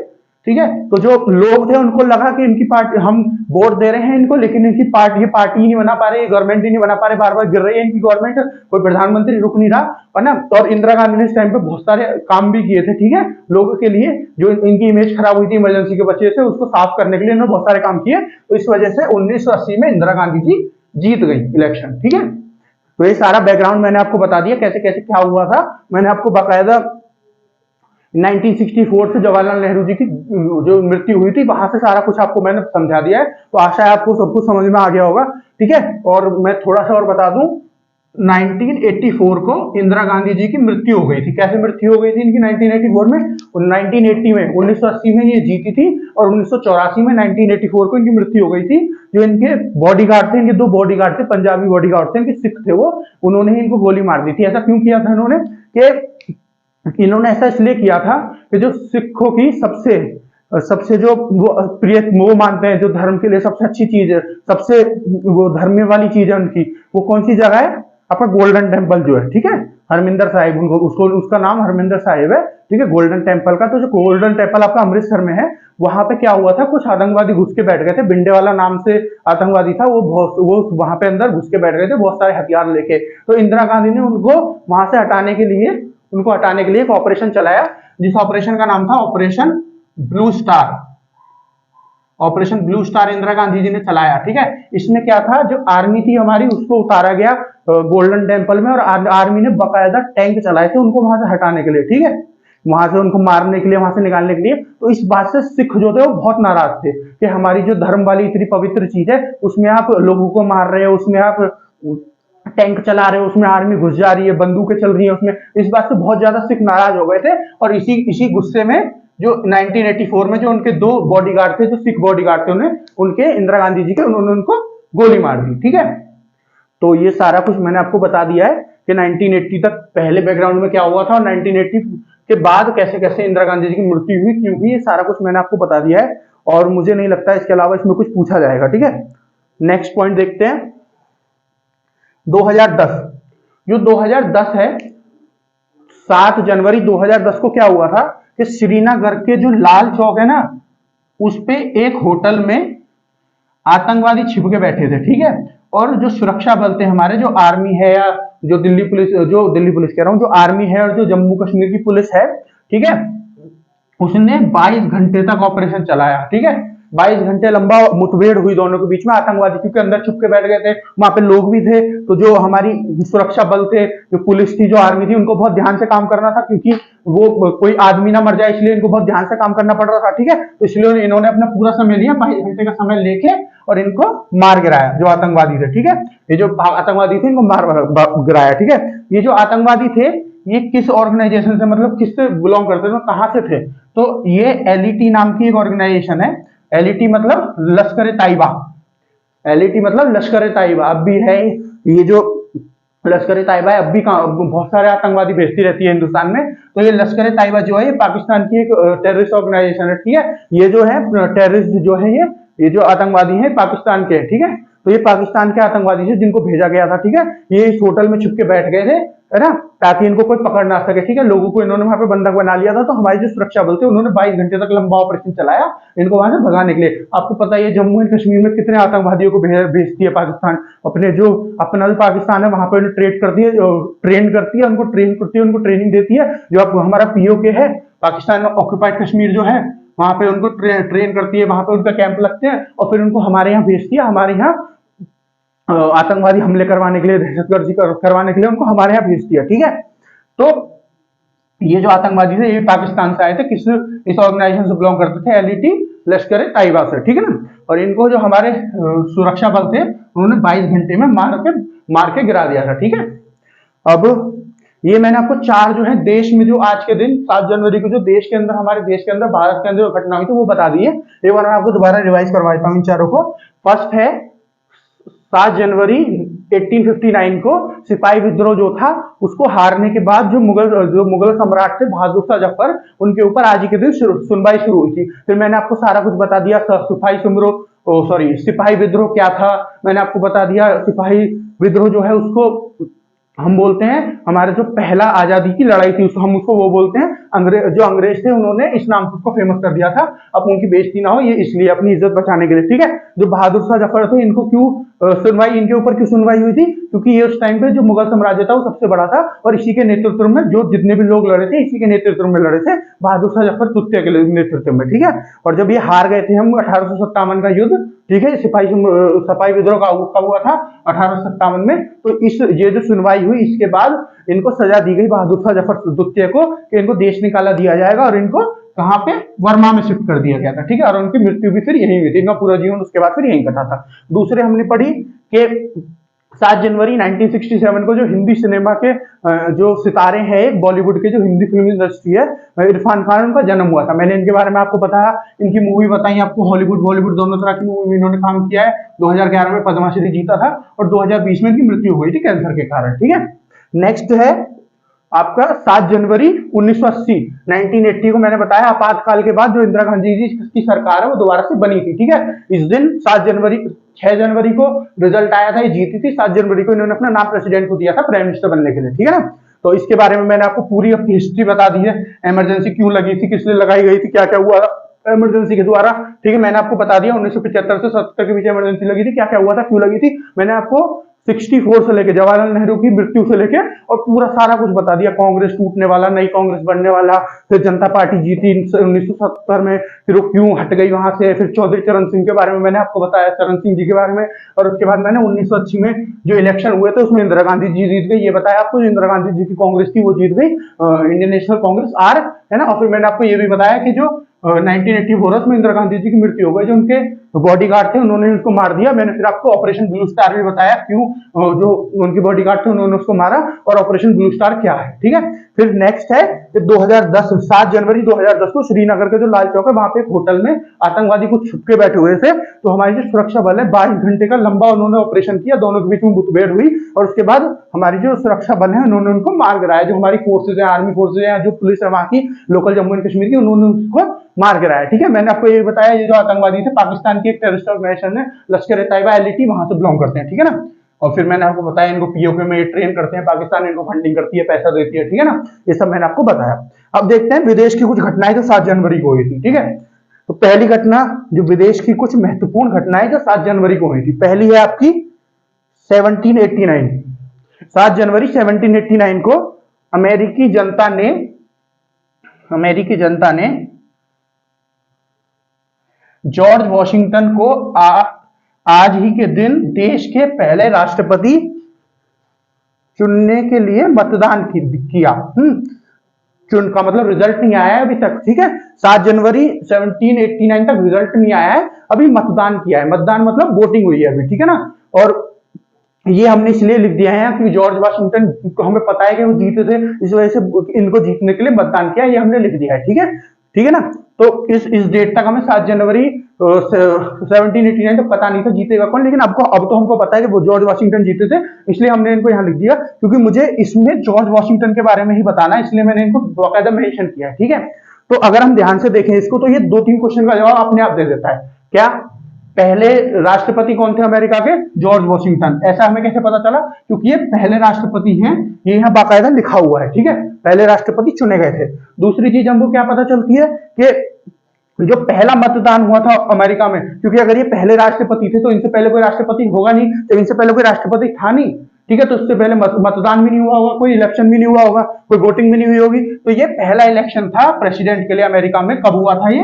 ठीक है, तो जो लोग थे उनको लगा कि इनकी पार्टी, हम वोट दे रहे हैं इनको, लेकिन इनकी पार्टी, ये पार्टी ही नहीं बना पा रही, गवर्नमेंट ही नहीं बना पा रहे, बार बार गिर रही है इनकी गवर्नमेंट, कोई प्रधानमंत्री रुक नहीं रहा, है ना। और इंदिरा गांधी ने इस टाइम पे बहुत सारे काम भी किए थे, ठीक है, लोगों के लिए, जो इनकी इमेज खराब हुई थी इमरजेंसी के वजह से, उसको साफ करने के लिए इन्होंने बहुत सारे काम किए। तो इस वजह से 1980 में इंदिरा गांधी जी जीत गई इलेक्शन, ठीक है। तो ये सारा बैकग्राउंड मैंने आपको बता दिया, कैसे कैसे क्या हुआ था। मैंने आपको बाकायदा 1964 से जवाहरलाल नेहरू जी की जो मृत्यु हुई थी वहां से सारा कुछ आपको मैंने समझा दिया है, तो आशा है आपको सब कुछ समझ में आ गया होगा, ठीक है। और मैं थोड़ा सा और बता दूं, 1984 को इंदिरा गांधी जी की मृत्यु हो गई थी। कैसे मृत्यु हो गई थी इनकी 1984 में? 1980 में, 1980 में ये जीती थी, और 1984 में 1984 को इनकी मृत्यु हो गई थी। जो इनके बॉडीगार्ड थे, इनके 2 बॉडीगार्ड थे, पंजाबी बॉडीगार्ड थे, इनके सिख थे वो, उन्होंने ही इनको गोली मार दी थी। ऐसा क्यों किया था इन्होंने? कि इन्होंने ऐसा इसलिए किया था कि जो सिखों की सबसे जो वो प्रिय, वो मानते हैं जो धर्म के लिए सबसे अच्छी चीज है, सबसे वो धर्म वाली चीज है उनकी, वो कौन सी जगह है? आपका गोल्डन टेम्पल जो है, ठीक है, हरमिंदर साहिब, उनको उसका नाम हरमिंदर साहिब है, ठीक है, गोल्डन टेम्पल का। तो जो गोल्डन टेम्पल आपका अमृतसर में है, वहां पे क्या हुआ था, कुछ आतंकवादी घुस के बैठ गए थे, बिंडेवाला नाम से आतंकवादी था, वो वहां पे अंदर घुस के बैठ गए थे बहुत सारे हथियार लेके। तो इंदिरा गांधी ने उनको वहां से हटाने के लिए एक ऑपरेशन चलाया, जिस ऑपरेशन का नाम था operation blue star. Operation blue star Indira Gandhi ji ने चलाया, ठीक है। इसमें क्या था, जो आर्मी थी हमारी उसको उतारा गया गोल्डन टेम्पल में, और आर्मी ने बाकायदा टैंक चलाए थे उनको वहां से हटाने के लिए, ठीक है, वहां से उनको मारने के लिए, वहां से निकालने के लिए। तो इस बात से सिख जो थे वो बहुत नाराज थे कि हमारी जो धर्म वाली इतनी पवित्र चीज है, उसमें आप लोगों को मार रहे हो, उसमें आप टैंक चला रहे हो, उसमें आर्मी घुस जा रही है, बंदूकें चल रही है उसमें। इस बात से बहुत ज्यादा सिख नाराज हो गए थे, और इसी गुस्से में जो 1984 में जो उनके 2 बॉडीगार्ड थे, जो सिख बॉडीगार्ड थे, उनके इंदिरा गांधी जी के, उन्होंने उनको गोली मार दी, ठीक है। तो ये सारा कुछ मैंने आपको बता दिया है कि 1980 तक पहले बैकग्राउंड में क्या हुआ था, और 1980 के बाद कैसे कैसे इंदिरा गांधी जी की मृत्यु हुई, क्यों हुई, ये सारा कुछ मैंने आपको बता दिया है। और मुझे नहीं लगता इसके अलावा इसमें कुछ पूछा जाएगा। ठीक है, नेक्स्ट पॉइंट देखते हैं 2010। जो 2010 है, 7 जनवरी 2010 को क्या हुआ था कि श्रीनगर के जो लाल चौक है ना, उस पे एक होटल में आतंकवादी छिप के बैठे थे। ठीक है, और जो सुरक्षा बल थे हमारे, जो आर्मी है या जो दिल्ली पुलिस कह रहा हूं, जो आर्मी है और जो जम्मू कश्मीर की पुलिस है, ठीक है, उसने 22 घंटे तक ऑपरेशन चलाया। ठीक है, 22 घंटे लंबा मुठभेड़ हुई दोनों के बीच में। आतंकवादी क्योंकि अंदर छुप के बैठ गए थे, वहां पे लोग भी थे, तो जो हमारी सुरक्षा बल थे, जो पुलिस थी, जो आर्मी थी, उनको बहुत ध्यान से काम करना था, क्योंकि वो कोई आदमी ना मर जाए, इसलिए इनको बहुत ध्यान से काम करना पड़ रहा था। ठीक है, तो इसलिए इन्होंने अपना पूरा समय लिया, 22 घंटे का समय लेके, और इनको मार गिराया जो आतंकवादी थे। ठीक है, ये जो आतंकवादी थे इनको मार गिराया। ठीक है, ये जो आतंकवादी थे ये किस ऑर्गेनाइजेशन से, मतलब किससे बिलोंग करते थे, कहां से थे? तो ये एलईटी नाम की एक ऑर्गेनाइजेशन है। एलईटी मतलब लश्कर ए तैयबा। एलईटी मतलब लश्कर ए तैयबा अब भी है। ये जो लश्कर ए तैयबा है, अब भी बहुत सारे आतंकवादी भेजती रहती है हिंदुस्तान में। तो ये लश्कर ए तैयबा जो है, ये पाकिस्तान की एक टेररिस्ट ऑर्गेनाइजेशन है। ठीक है, ये जो है टेररिस्ट जो है, ये जो आतंकवादी है पाकिस्तान के। ठीक है, तो ये पाकिस्तान के आतंकवादी थे जिनको भेजा गया था। ठीक है, ये इस होटल में छुप के बैठ गए थे, है ना, ताकि इनको कोई पकड़ ना सके। ठीक है, लोगों को इन्होंने वहां पे बंधक बना लिया था। तो हमारी जो सुरक्षा बल थे उन्होंने 22 घंटे तक लंबा ऑपरेशन चलाया इनको वहां से भगाने के लिए। आपको पता है जम्मू एंड कश्मीर में कितने आतंकवादियों को भेजती है पाकिस्तान। अपने जो अपना जो पाकिस्तान है वहां पे ट्रेन करती है, उनको ट्रेन करती है, उनको ट्रेनिंग देती है। जो अब हमारा पीओके है, पाकिस्तान ऑक्यूपाइड कश्मीर जो है, वहां पे उनको ट्रेन करती है, वहां पे उनका कैंप लगते हैं, और फिर उनको हमारे यहाँ भेजती है। हमारे यहाँ आतंकवादी हमले करवाने के लिए, दहशतगर्दी करवाने के लिए उनको हमारे यहाँ भेजती है। ठीक है, तो ये जो आतंकवादी थे ये पाकिस्तान से आए थे, इस ऑर्गेनाइजेशन से बिलोंग करते थे, एलईटी लश्कर ए तैयबा से। ठीक है ना, और इनको जो हमारे सुरक्षा बल थे उन्होंने 22 घंटे में मार के गिरा दिया था। ठीक है, अब ये मैंने आपको 4 जो है देश में जो आज के दिन 7 जनवरी को जो देश के अंदर, हमारे देश के अंदर, भारत के अंदर घटना हुई थी वो बता दी है। एक बार मैं आपको दोबारा रिवाइज करवा देता हूँ इन चारों को। फर्स्ट है 7 जनवरी 1859 को सिपाही विद्रोह जो था उसको हारने के बाद जो मुगल सम्राट थे बहादुर शाह जफर, उनके ऊपर आज ही के दिन सुनवाई शुरू हुई थी। फिर मैंने आपको सारा कुछ बता दिया, सिपाही विद्रोह क्या था, मैंने आपको बता दिया। सिपाही विद्रोह जो है उसको हम बोलते हैं, हमारे जो पहला आजादी की लड़ाई थी हम उसको वो बोलते हैं। जो अंग्रेज थे उन्होंने इस नाम से उसको फेमस कर दिया था। अब उनकी बेइज्जती ना हो ये इसलिए, अपनी इज्जत बचाने के लिए। ठीक है, जो बहादुर शाह जफर थे इनको इनके ऊपर क्यों सुनवाई हुई थी? क्योंकि ये उस टाइम पे जो मुगल साम्राज्य था वो सबसे बड़ा था, और इसी के नेतृत्व में जो जितने भी लोग लड़े थे इसी के नेतृत्व में लड़े थे, बहादुर शाह जफर द्वितीय के नेतृत्व में। ठीक है, और जब ये हार गए थे हम 1857 का युद्ध, ठीक है, सिपाही विद्रोह का हुआ था 1857 में। तो ये जो सुनवाई हुई इसके बाद इनको सजा दी गई बहादुर शाह जफर द्वितीय को, कि इनको देश निकाला दिया जाएगा, और इनको कहां पे, वर्मा में शिफ्ट कर दिया गया था। ठीक है, और उनकी मृत्यु भी फिर यहीं हुई थी, इनका पूरा जीवन उसके बाद फिर यहीं कटा था। दूसरे हमने पढ़ी कि 7 जनवरी 1967 को जो हिंदी सिनेमा के जो सितारे हैं, बॉलीवुड के जो हिंदी फिल्म इंडस्ट्री है, इरफान खान, उनका जन्म हुआ था। मैंने इनके बारे में आपको बताया, इनकी मूवी बताई आपको, हॉलीवुड बॉलीवुड दोनों तरह की मूवी में इन्होंने काम किया है। 2011 में पद्मश्री जीता था, और 2020 में इनकी मृत्यु हुई थी कैंसर के कारण। ठीक है, नेक्स्ट है आपका 7 जनवरी 1980 1980 को मैंने बताया आपातकाल के बाद जो इंदिरा गांधी जी की सरकार है वो दोबारा से बनी थी। ठीक है, इस दिन 6 जनवरी को रिजल्ट आया था, ये जीती थी। 7 जनवरी को इन्होंने अपना नाम प्रेसिडेंट को दिया था प्राइम मिनिस्टर बनने के लिए। ठीक है ना, तो इसके बारे में मैंने आपको पूरी अपनी हिस्ट्री बता दी है। इमरजेंसी क्यों लगी थी, किस लिए लगाई गई थी, क्या क्या हुआ इमरजेंसी के द्वारा। ठीक है, मैंने आपको बता दिया 1975 से 70 के बीच इमरजेंसी लगी थी, क्या क्या हुआ था, क्यों लगी थी। मैंने आपको 64 से लेके जवाहरलाल नेहरू की मृत्यु से लेके और पूरा सारा कुछ बता दिया। कांग्रेस टूटने वाला, नई कांग्रेस बनने वाला, फिर जनता पार्टी जीती 1970 में, फिर वो क्यों हट गई वहां से, फिर चौधरी चरण सिंह के बारे में मैंने आपको बताया, चरण सिंह जी के बारे में। और उसके बाद मैंने 1980 में जो इलेक्शन हुए थे उसमें इंदिरा गांधी जी जीत गई, ये बताया आपको। जो इंदिरा गांधी जी की कांग्रेस थी वो जीत गई, इंडियन नेशनल कांग्रेस आर, है ना। और फिर मैंने आपको ये भी बताया कि जो 1984 में इंदिरा गांधी जी की मृत्यु हो गई, जो उनके बॉडीगार्ड थे उन्होंने उनको मार दिया। मैंने फिर आपको ऑपरेशन ब्लू स्टार भी बताया, क्यों जो उनके बॉडीगार्ड थे उन्होंने उसको मारा, और ऑपरेशन ब्लू स्टार क्या है। ठीक है, फिर नेक्स्ट है कि 2010 7 जनवरी 2010 को श्रीनगर के जो लाल चौक है वहां पे एक होटल में आतंकवादी कुछ छुप के बैठे हुए थे। तो हमारी जो सुरक्षा बल है 22 घंटे का लंबा उन्होंने ऑपरेशन किया, दोनों के बीच में मुठभेड़ हुई और उसके बाद हमारी जो सुरक्षा बल है उन्होंने उनको मार गिराया। जो हमारी फोर्सेज है, आर्मी फोर्सेज है, जो पुलिस है वहां की लोकल जम्मू एंड कश्मीर की, उन्होंने उसको मार गिराया। ठीक है, मैंने आपको ये बताया ये जो आतंकवादी थे पाकिस्तान की एक टेररिस्ट ऑर्गेनाइजेशन है लश्कर ए तैयबा LT, वहां से बिलोंग करते हैं। ठीक है ना, और फिर मैंने आपको बताया इनको POK में ट्रेन करते हैं, पाकिस्तान इनको फंडिंग करती है, पैसा देती है। ठीक है ना, ये सब मैंने आपको बताया। अब देखते हैं विदेश की कुछ घटनाएं जो 7 जनवरी को हुई थी। ठीक है, तो पहली घटना जो विदेश की कुछ महत्वपूर्ण घटनाएं जो 7 जनवरी को हुई थी, पहली है आपकी 1789। 7 जनवरी 1789 को अमेरिकी जनता ने जॉर्ज वॉशिंगटन को आज ही के दिन देश के पहले राष्ट्रपति चुनने के लिए मतदान किया। चुन का मतलब रिजल्ट नहीं आया है अभी तक। ठीक है, 7 जनवरी 1789 तक रिजल्ट नहीं आया है, अभी मतदान किया है। मतदान मतलब वोटिंग हुई है अभी। ठीक है ना, और ये हमने इसलिए लिख दिया है कि जॉर्ज वॉशिंगटन को हमें पता है कि वो जीते थे, इस वजह से इनको जीतने के लिए मतदान किया, ये हमने लिख दिया है। ठीक है, ठीक है ना, तो इस डेट तक हमें 7 जनवरी 1789 तक पता नहीं था जीतेगा कौन, लेकिन अब तो हमको पता है कि वो जॉर्ज वॉशिंगटन जीते थे, इसलिए हमने इनको यहाँ लिख दिया, क्योंकि मुझे इसमें जॉर्ज वॉशिंगटन के बारे में ही बताना है, इसलिए मैंने इनको बाकायदा मेंशन किया है। ठीक है, तो अगर हम ध्यान से देखें इसको तो ये 2-3 क्वेश्चन का जवाब अपने आप दे देता है। क्या पहले राष्ट्रपति कौन थे अमेरिका के? George Washington. ऐसा हमें कैसे पता चला? क्योंकि ये पहले राष्ट्रपति हैं, ये यहाँ बाकायदा लिखा हुआ है। ठीक है, पहले राष्ट्रपति चुने गए थे। दूसरी चीज हमको क्या पता चलती है कि जो पहला मतदान हुआ था अमेरिका में, क्योंकि अगर ये पहले राष्ट्रपति थे तो इनसे पहले कोई राष्ट्रपति होगा नहीं, तो इनसे पहले कोई राष्ट्रपति था नहीं। ठीक है, तो उससे पहले मतदान भी नहीं हुआ होगा, कोई इलेक्शन भी नहीं हुआ होगा, कोई वोटिंग भी नहीं हुई होगी। तो ये पहला इलेक्शन था प्रेसिडेंट के लिए अमेरिका में। कब हुआ था ये?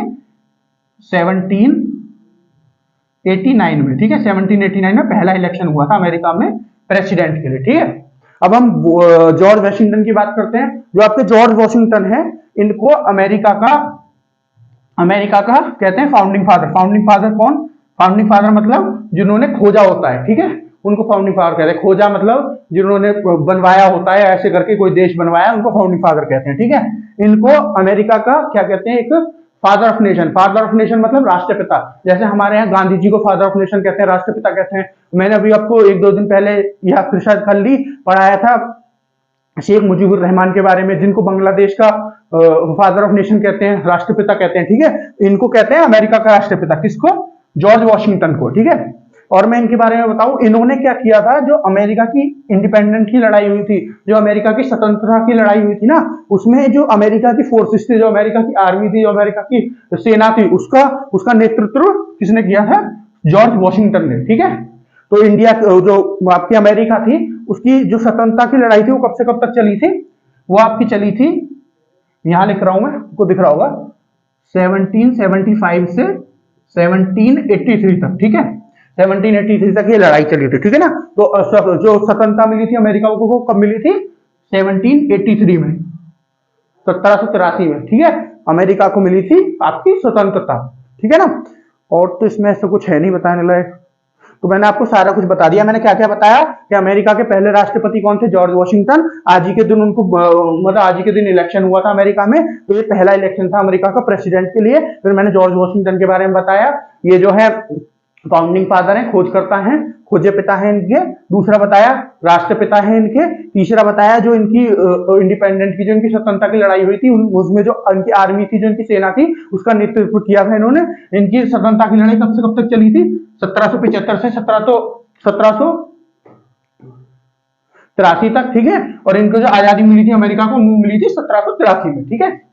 1789 में। ठीक है, 1789 में पहला इलेक्शन हुआ था अमेरिका में प्रेसिडेंट के लिए। ठीक है, अब हम जॉर्ज वॉशिंगटन की बात करते हैं। जो आपके जॉर्ज वॉशिंगटन है, इनको अमेरिका का कहते हैं फाउंडिंग फादर। फाउंडिंग फादर कौन? फाउंडिंग फादर मतलब जिन्होंने खोजा होता है। ठीक है, उनको फाउंडिंग फादर कहते हैं। खोजा मतलब जिन्होंने बनवाया होता है, ऐसे करके कोई देश बनवाया, उनको फाउंडिंग फादर कहते हैं। ठीक है, इनको अमेरिका का क्या कहते हैं? एक father of nation. Father of nation मतलब राष्ट्रपिता। जैसे हमारे यहाँ गांधी जी को फादर ऑफ नेशन कहते हैं, राष्ट्रपिता कहते हैं। मैंने अभी आपको 1-2 दिन पहले यह फिर शायद कल ही पढ़ाया था शेख मुजीबुर रहमान के बारे में, जिनको बांग्लादेश का फादर ऑफ नेशन कहते हैं, राष्ट्रपिता कहते हैं। ठीक है, इनको कहते हैं अमेरिका का राष्ट्रपिता। किसको? जॉर्ज वॉशिंगटन को। ठीक है, और मैं इनके बारे में बताऊं, इन्होंने क्या किया था, जो अमेरिका की इंडिपेंडेंट की लड़ाई हुई थी, जो अमेरिका की स्वतंत्रता की लड़ाई हुई थी ना, उसमें जो अमेरिका की फोर्सेस थी, जो अमेरिका की आर्मी थी, जो अमेरिका की सेना थी, उसका नेतृत्व किसने किया था? जॉर्ज वॉशिंगटन ने। ठीक है, तो इंडिया जो आपकी अमेरिका थी, उसकी जो स्वतंत्रता की लड़ाई थी वो कब से कब तक चली थी? वो आपकी चली थी, यहां लिख रहा हूं मैं, आपको दिख रहा होगा, 1775 से 1783 तक। ठीक है, 1783 तक ये लड़ाई चली थी। ठीक है ना, तो जो स्वतंत्रता मिली थी अमेरिका को कब मिली थी? 1783 में, 1783 में। ठीक है, अमेरिका को मिली थी आपकी स्वतंत्रता। ठीक है ना, और तो इसमें ऐसा कुछ है नहीं बताने लायक, तो मैंने आपको सारा कुछ बता दिया। मैंने क्या क्या बताया कि अमेरिका के पहले राष्ट्रपति कौन थे? George Washington. आज ही के दिन उनको मतलब आज ही के दिन इलेक्शन हुआ था अमेरिका में, तो ये पहला इलेक्शन था अमेरिका का प्रेसिडेंट के लिए। फिर मैंने जॉर्ज वॉशिंगटन के बारे में बताया, ये जो है फाउंडिंग फादर हैं, खोजकर्ता हैं, खोजे पिता हैं इनके। दूसरा बताया राष्ट्रपिता हैं इनके। तीसरा बताया जो इनकी इंडिपेंडेंट की, जो इनकी स्वतंत्रता की लड़ाई हुई थी, उसमें जो इनकी आर्मी थी, जो इनकी सेना थी, उसका नेतृत्व किया था इन्होंने। इनकी स्वतंत्रता की लड़ाई कब से कब तक चली थी? 1775 से 1783 तक। ठीक है, और इनको जो आजादी मिली थी अमेरिका को, मिली थी 1783 में। ठीक है,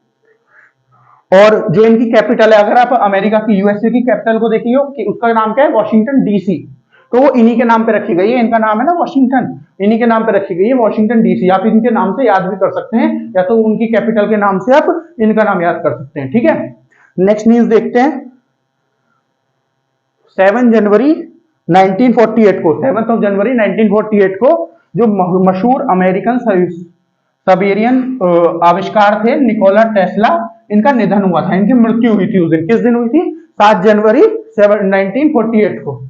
और जो इनकी कैपिटल है, अगर आप अमेरिका की यूएसए की कैपिटल को देखिए कि उसका नाम क्या है? Washington DC. तो वो इन्हीं के नाम पे रखी गई है, इनका नाम है ना वॉशिंगटन, इन्हीं के नाम पे रखी गई है वॉशिंगटन डीसी। आप इनके नाम से याद भी कर सकते हैं, या तो उनकी कैपिटल के नाम से आप इनका नाम याद कर सकते हैं। ठीक है, नेक्स्ट न्यूज देखते हैं। 7 जनवरी 1948 को, 7 जनवरी 1948 को जो मशहूर अमेरिकन सबेरियन आविष्कार थे निकोला टेस्ला, इनका निधन हुआ था, इनकी मृत्यु हुई थी उस दिन। किस दिन हुई थी? 7 जनवरी 1948 को।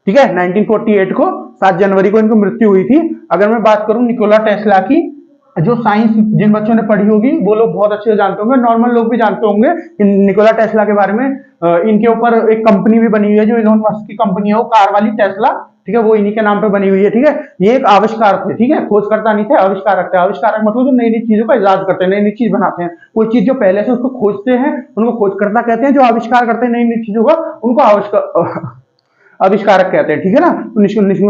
ठीक है, 1948 को 7 जनवरी को इनकी मृत्यु हुई थी। अगर मैं बात करूं निकोला टेस्ला की, जो साइंस जिन बच्चों ने पढ़ी होगी वो लोग बहुत अच्छे से जानते होंगे, नॉर्मल लोग भी जानते होंगे कि निकोला टेस्ला के बारे में। इनके ऊपर एक कंपनी भी बनी हुई है जो इलोन मस्क की कंपनी है, वो कार वाली टेस्ला, ठीक है, वो इन्हीं के नाम पे बनी हुई है। ठीक है, ये एक आविष्कार थे, ठीक है, खोजकर्ता नहीं थे, आविष्कारक थे। आविष्कारक मतलब जो नई नई चीजों का इजाद करते हैं, नई नई चीज बनाते हैं। कोई चीज जो पहले से उसको खोजते हैं उनको खोजकर्ता कहते हैं, जो आविष्कार करते हैं नई नई चीजों का उनको आविष्कारक कहते हैं। ठीक है ना,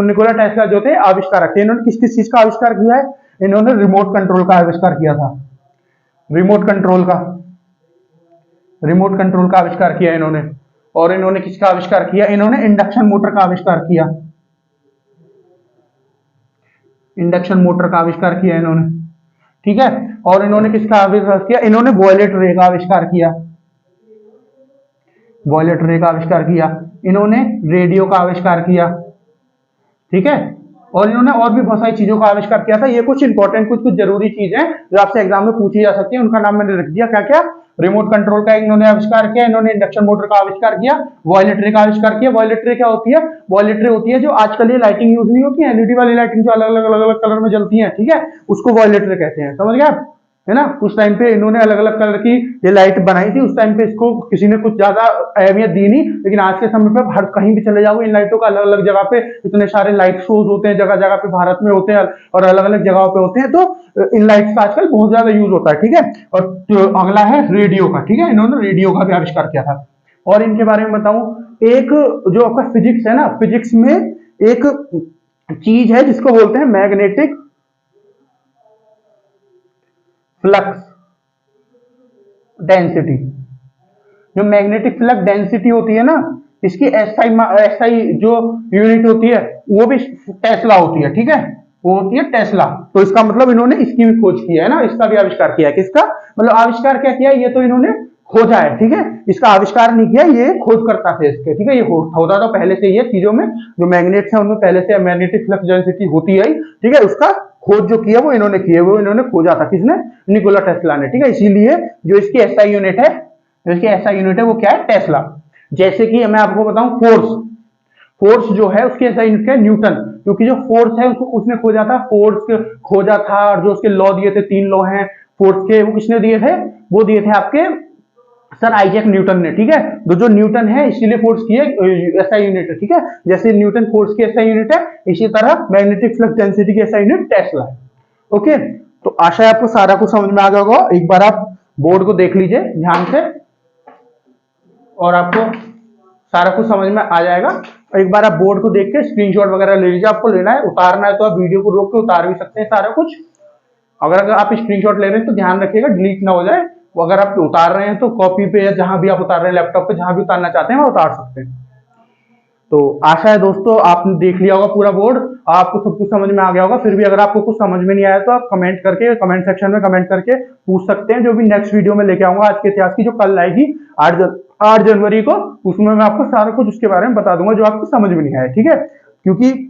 निकोला टेस्ला जो थे आविष्कारक थे। इन्होंने किस किस चीज का आविष्कार किया है? इन्होंने रिमोट कंट्रोल का आविष्कार किया था। रिमोट कंट्रोल का आविष्कार किया इन्होंने। और इन्होंने किसका आविष्कार किया? इन्होंने इंडक्शन मोटर का आविष्कार किया। इंडक्शन मोटर का आविष्कार किया इन्होंने, ठीक है। और इन्होंने किसका आविष्कार किया? इन्होंने वॉयलेट रे का आविष्कार किया। वॉयलेट रे का आविष्कार किया। इन्होंने रेडियो का आविष्कार किया, ठीक है। और इन्होंने और भी बहुत सारी चीजों का आविष्कार किया था। ये कुछ इंपॉर्टेंट कुछ जरूरी चीजें जो आपसे एग्जाम में पूछी जा सकती है, उनका नाम मैंने रख दिया। क्या क्या? रिमोट कंट्रोल का इन्होंने आविष्कार किया, इन्होंने इंडक्शन मोटर का आविष्कार किया, वॉयलेट रे का आविष्कार किया। वॉयलेट रे क्या होती है? वॉयलेट रे होती है जो आजकल ये लाइटिंग यूज नहीं होती है, एलईडी वाली लाइटिंग जो अलग अलग कलर में जलती है, ठीक है, उसको वॉयलेट रे कहते हैं। समझ गए आप, है ना। उस टाइम पे इन्होंने अलग अलग कलर की ये लाइट बनाई थी। उस टाइम पे इसको किसी ने कुछ ज्यादा अहमियत दी नहीं, लेकिन आज के समय पे हर कहीं भी चले जाओ इन लाइटों का अलग अलग जगह पे इतने सारे लाइट शोज होते हैं, जगह जगह पे भारत में होते हैं और अलग अलग जगहों पे होते हैं। तो इन लाइट्स का आजकल बहुत ज्यादा यूज होता है, ठीक है। और तो अगला है रेडियो का, ठीक है, इन्होंने रेडियो का भी आविष्कार किया था। और इनके बारे में बताऊं, एक जो आपका फिजिक्स है ना, फिजिक्स में एक चीज है जिसको बोलते हैं मैग्नेटिक फ्लक्स डेंसिटी। जो मैग्नेटिक फ्लक्स डेंसिटी होती है ना, इसकी एसआई जो यूनिट होती है वो भी टेस्ला होती है, ठीक है, वो होती है टेस्ला। तो इसका मतलब इन्होंने इसकी भी खोज किया है ना, इसका भी आविष्कार किया है। किसका मतलब आविष्कार क्या किया? ये तो इन्होंने खोजा है, ठीक है, इसका आविष्कार नहीं किया, ये खोज करता थे इसके, ठीक है। ये होता तो पहले से ये चीजों में जो मैग्नेट्स है उनमें पहले से मैग्नेटिक फ्लक्स डेंसिटी होती है, ठीक है। उसका खोज जो किया वो इन्होंने किया, वो इन्होंने खोजा था। किसने? निकोला टेस्ला ने, ठीक है। इसीलिए जो इसकी एसआई यूनिट है, जो इसकी एसआई यूनिट है वो क्या है? टेस्ला। जैसे कि मैं आपको बताऊं फोर्स जो है उसकी एसआई यूनिट क्या है? न्यूटन, क्योंकि जो फोर्स है उसको उसने खोजा था, खोजा था। और जो उसके लॉ दिए थे, 3 लॉ हैं फोर्स के, वो किसने दिए थे? वो दिए थे आपके सर आइजैक न्यूटन ने, ठीक है। तो जो न्यूटन है इसीलिए फोर्स की एसआई यूनिट है, ठीक है। जैसे न्यूटन फोर्स की एसआई यूनिट है, इसी तरह मैग्नेटिक फ्लक्स डेंसिटी की एसआई यूनिट टेस्ला है। ओके, तो आशा है आपको सारा कुछ समझ में आ गया होगा। एक बार आप बोर्ड को देख लीजिए ध्यान से और आपको सारा कुछ समझ में आ जाएगा। एक बार आप बोर्ड को देख के स्क्रीनशॉट वगैरह ले लीजिए। आपको लेना है, उतारना है तो आप वीडियो को रोक के उतार भी सकते हैं सारा कुछ। अगर आप स्क्रीनशॉट ले रहे हैं तो ध्यान रखिएगा डिलीट ना हो जाए। अगर आप उतार रहे हैं तो कॉपी पे या जहां भी आप उतार रहे हैं, लैपटॉप पे जहां भी उतारना चाहते हैं वहां उतार सकते हैं। तो आशा है दोस्तों आपने देख लिया होगा पूरा बोर्ड, आपको सब कुछ समझ में आ गया होगा। फिर भी अगर आपको कुछ समझ में नहीं आया तो आप कमेंट सेक्शन में कमेंट करके पूछ सकते हैं। जो भी नेक्स्ट वीडियो में लेके आऊंगा आज के इतिहास की, जो कल आएगी 8 जनवरी को, उसमें मैं आपको सारा कुछ उसके बारे में बता दूंगा जो आपको समझ में नहीं आया, ठीक है। क्योंकि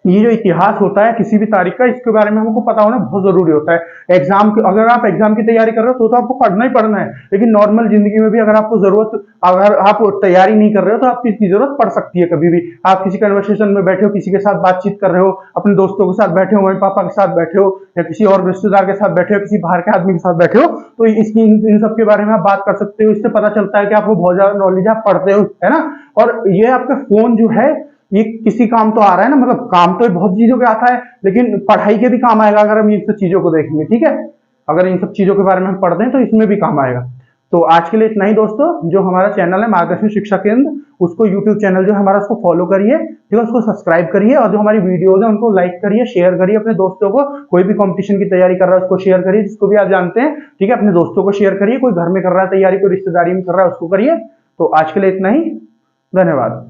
ये जो इतिहास होता है किसी भी तारीख का, इसके बारे में हमको पता होना बहुत जरूरी होता है। एग्जाम अगर आप एग्जाम की तैयारी कर रहे हो तो आपको पढ़ना ही पढ़ना है, लेकिन नॉर्मल जिंदगी में भी अगर आपको जरूरत, अगर आप तैयारी नहीं कर रहे हो तो आपकी इसकी जरूरत पड़ सकती है कभी भी। आप किसी कन्वर्सेशन में बैठे हो, किसी के साथ बातचीत कर रहे हो, अपने दोस्तों के साथ बैठे हो, मम्मी पापा के साथ बैठे हो, या किसी और रिश्तेदार के साथ बैठे हो, किसी बाहर के आदमी के साथ बैठे हो, तो इसकी इन सब के बारे में आप बात कर सकते हो। इससे पता चलता है कि आपको बहुत ज्यादा नॉलेज आप पढ़ते हो, है ना। और ये आपका फोन जो है ये किसी काम तो आ रहा है ना, मतलब काम तो बहुत चीजों के आता है, लेकिन पढ़ाई के भी काम आएगा अगर हम इन सब चीजों को देखेंगे, ठीक है। अगर इन सब चीजों के बारे में हम पढ़ते हैं तो इसमें भी काम आएगा। तो आज के लिए इतना ही दोस्तों। जो हमारा चैनल है मार्गदर्शन शिक्षा केंद्र, उसको यूट्यूब चैनल जो हमारा, उसको फॉलो करिए, ठीक है, उसको सब्सक्राइब करिए। और जो हमारी वीडियोज है उनको लाइक करिए, शेयर करिए अपने दोस्तों को। कोई भी कंपटीशन की तैयारी कर रहा है उसको शेयर करिए, जिसको भी आप जानते हैं, ठीक है, अपने दोस्तों को शेयर करिए। कोई घर में कर रहा है तैयारी, कोई रिश्तेदारी में कर रहा है उसको करिए। तो आज के लिए इतना ही, धन्यवाद।